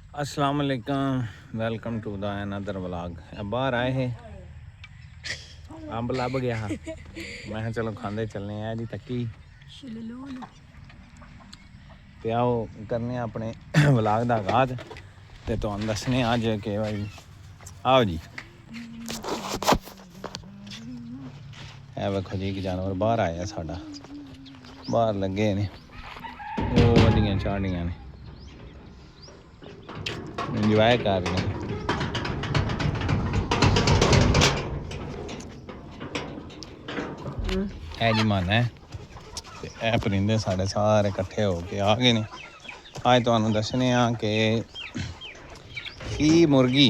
अस्सलाम वालेकुम, welcome to the another vlog. बाहर आए है, अंब लभ गया हा, मैं किहा चलो खांदे चलने आ जी तक्की ते आओ करने अपने व्लॉग का आगाज ते तुहानू दस्सने अज कि भाई आओ जी है वेखो जी एक जानवर बाहर आया साडा बाहर लगे ने वो वड्डियां झाड़ियां ने इंजॉय कर रहे हैं। है जी मन है ते ਇਹ परिंदे साढ़े सारे इकट्ठे होके आ गए ने। अज तुहानू दस्सने कि मुर्गी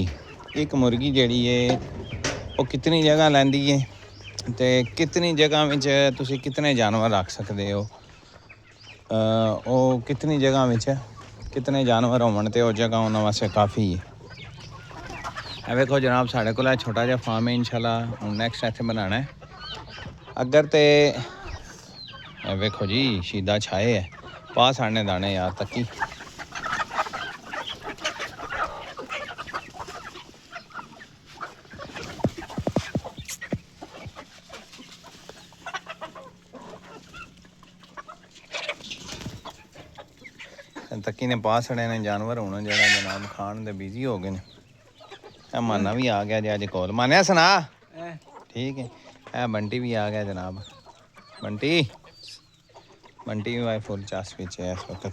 एक मुर्गी जिहड़ी है वो कितनी जगह लैंदी है ते कितनी जगह विच तुसी कितने जानवर रख सकते हो। वो कितनी जगह विच कितने जानवर होवन ते वो जगह उन्हां वास्ते काफ़ी है। वेखो जनाब साढ़े कोल छोटा जिहा फार्म है, इंशाल्लाह हुण नैक्सट इत्थे बनाना है अगर ते वेखो जी शीदा छाए है पा साढ़ने दाने यार तक्की तक्की ने पा छड़े ने जानवर हूँ जरा जनाब खान दे बिजी हो गए ने। माना भी आ गया जी अज कोल मानिया सुना ठीक है। बंटी भी आ गया जनाब बंटी बंटी भी भाई फुल चस पिछे है इस वक्त।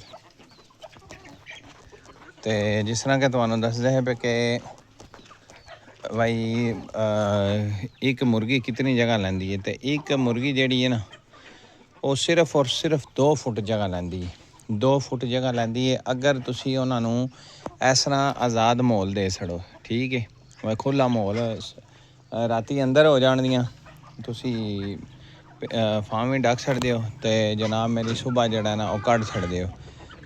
तो जिस तरह के तुहानू दसदे है पे कि भाई एक मुर्गी कितनी जगह लैंदी है। तो एक मुर्गी जिहड़ी है ना वो सिर्फ और सिर्फ 2 फुट जगह लैंदी है। 2 फुट जगह लैंदी है अगर तुसी उन्हां नू इस तरह आज़ाद माहौल दे छड़ो। ठीक है भाई खुला माहौल राती अंदर हो जाणदियां तुसी फार्म ही डक छड़दे हो तो जनाब मेरी सुबह जड़ा ना वो कढ छड़दे हो।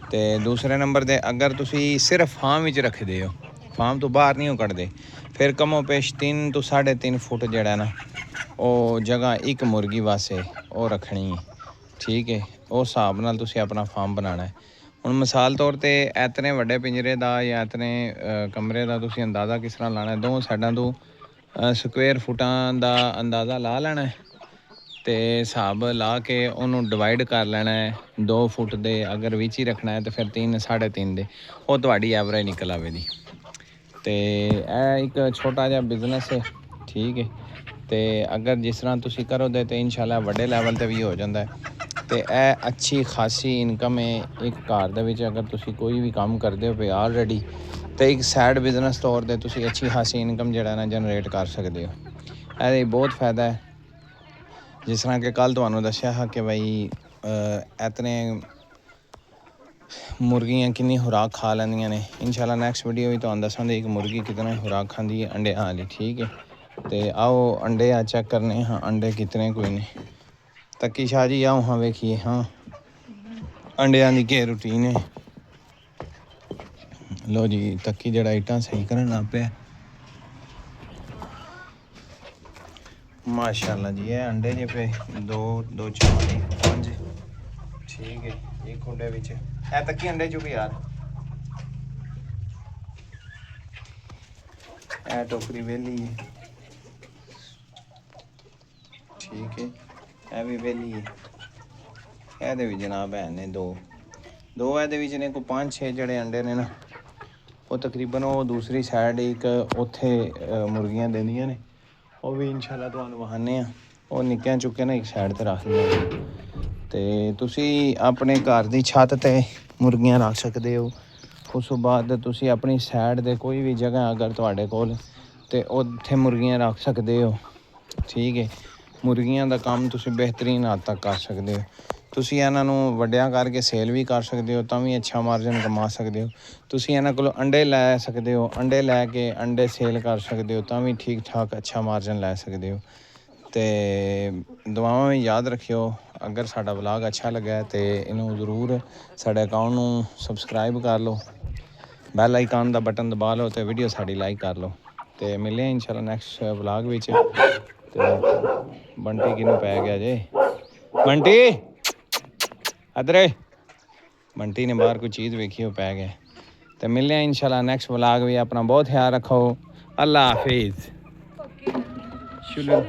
तो दूसरे नंबर ते अगर तुसी सिर्फ फार्म विच रखदे हो फार्म तो बाहर नहीं हो कढदे फिर कमो पेश 3 तो 3.5 फुट जड़ा ना वो जगह एक मुर्गी वास्ते वो रखनी है। ठीक है उस हिसाब नाल तुसी अपना फार्म बनाना है। हुण मिसाल तौर ते इतने वड्डे पिंजरे का या इतने कमरे का तुसी अंदाज़ा किस तरह लाना है। 2 साइडां तो स्क्वेयर फुटां का अंदाज़ा ला लेना है तो हिसाब ला के उन्होंने डिवाइड कर लेना है। 2 फुट दे अगर विच ही रखना है तो फिर 3 3.5 दे वो तुहाडी एवरेज निकल आवेगी। तो यह एक छोटा जिहा बिजनेस है। ठीक है तो अगर जिस तरह तुसी करोगे तो इंशाल्लाह वड्डे लैवल ते भी हो जाता है। तो यह अच्छी खासी इनकम है एक घर दे विच अगर तुसी कोई भी काम करते हो पे ऑलरेडी तो एक सैड बिजनेस तौर पर तुसी अच्छी खासी इनकम जिहड़ा ना जनरेट कर सकते हो। ये बहुत फ़ायदा है। जिस तरह कि कल तुहानू दस्सिया हा कि भाई इतने मुर्गियाँ कितनी खुराक खा लैंदियां ने। इंशाल्लाह नैक्सट वीडियो भी तुहानू दस्सांगे एक मुर्गी कितना खुराक खाती है अंडे वाली। ठीक है तो आओ अंडे चेक करने हाँ अंडे कितने कोई ने। तक्की शाह जी आओ हाँ वेखिए हाँ अंडियां की के रूटीन है। लो जी तक्की जड़ा इट्टां सही करन लग पिया माशाल्लाह जी। ये अंडे जे पे 2 2 4 5 ठीक है एक कुंडे विच है तक्की अंडे चुक यार ए टोकरी वेली है। ठीक है ए भी वेली है। ਇਹਦੇ ਵੀ जनाब है ने 2 ਇਹਦੇ ਵਿੱਚ ਨੇ ਕੋਈ 5-6 ਜਿਹੜੇ अंडे ने ना वो तकरीबन वो दूसरी साइड एक उत्थे मुर्गियां देंदियां ने वो भी इंशाल्लाह तुहानू वहाने वो निक्कियां चुके ना एक साइड ते रख दियां ते तुसी अपने घर दी छत ते मुर्गियां रख सकदे हो। उस तो बाद तुसी अपनी साइड ते कोई भी जगह अगर तुहाडे कोल ते उत्थे मुर्गियां रख सकदे हो। ठीक है मुर्गियां दा काम तुसी बेहतरीन हद तक कर सकदे हो। तुसी इन्हां नू वड्डियां करके सेल भी कर सकदे हो तां भी अच्छा मार्जन कमा सकदे हो। तुसी इन्हां कोलों अंडे लै सकदे हो अंडे लैके अंडे सेल कर सकदे हो तां भी ठीक ठाक अच्छा मार्जन लै सकदे हो। तो दुआवां भी याद रखियो। अगर साडा व्लॉग अच्छा लगा तो इनू ज़रूर साडे अकाउंट नू सबसक्राइब कर लो बैल आइकन का बटन दबा लो तो वीडियो साड़ी लाइक कर लो। तो मिले इंशाल्लाह नैक्सट व्लॉग विच। तो बंटी किनू पै गया जे बंटी अदरे बंटी ने बाहर कोई चीज़ वेखी वो पै गया। ਤੇ ਮਿਲਦੇ ਹਾਂ ਇਨਸ਼ਾਅੱਲਾ ਨੈਕਸਟ ਵਲੌਗ ਵੀ। ਆਪਣਾ ਬਹੁਤ ਖਿਆਲ ਰੱਖੋ। ਅੱਲਾ ਹਾਫਿਜ਼। ਓਕੇ ਸ਼ੁਰੂ